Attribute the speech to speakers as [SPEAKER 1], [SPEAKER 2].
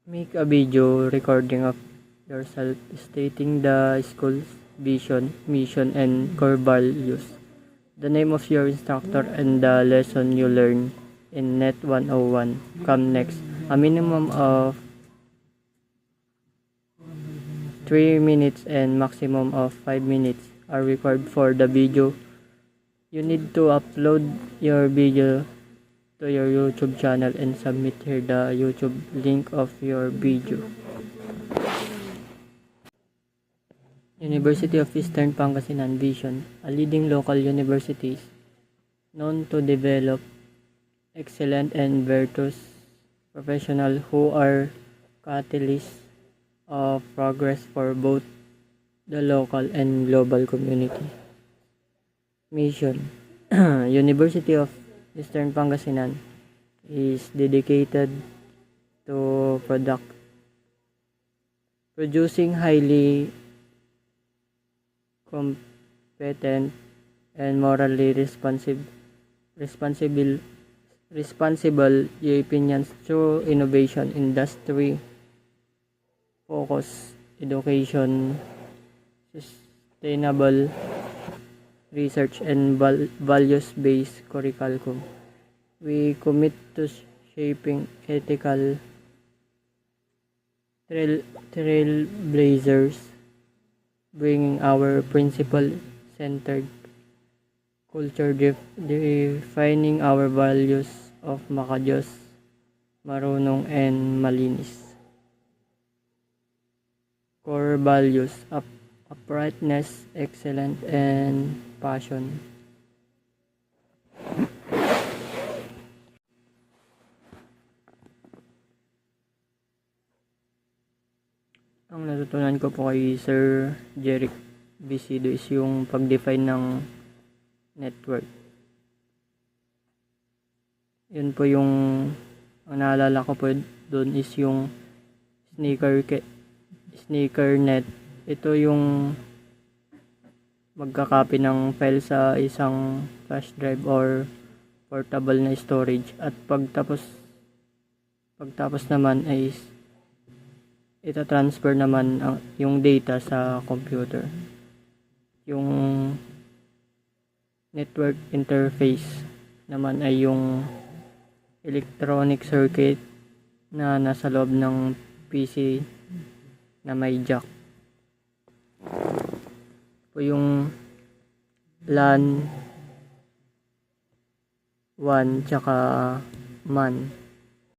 [SPEAKER 1] Make a video recording of yourself stating the school's vision, mission, and core values, the name of your instructor, and the lesson you learn in Net 101. Come next. A minimum of 3 minutes and maximum of 5 minutes are required for the video. You need to upload your video to your YouTube channel and submit here the YouTube link of your video. University of Eastern Pangasinan Vision, a leading local university known to develop excellent and virtuous professionals who are catalysts of progress for both the local and global community. Mission. University of Eastern Pangasinan is dedicated to producing highly competent and morally responsible Europeans through innovation, industry, focus, education, sustainable research, and values-based curriculum. We commit to shaping ethical trailblazers, bringing our principle-centered culture, defining our values of makadiyos, marunong, and malinis. Core values: uprightness, excellence, and passion. Ang natutunan ko po kay Sir Jeric Bisido is yung pag-define ng network. Yun po yung ang naalala ko po doon is yung sneaker net. Ito yung magkakopy ng file sa isang flash drive or portable na storage, at pagtapos naman ay ita-transfer naman yung data sa computer. Yung network interface naman ay yung electronic circuit na nasa loob ng PC na may jack. Po yung LAN 1 tsaka MAN.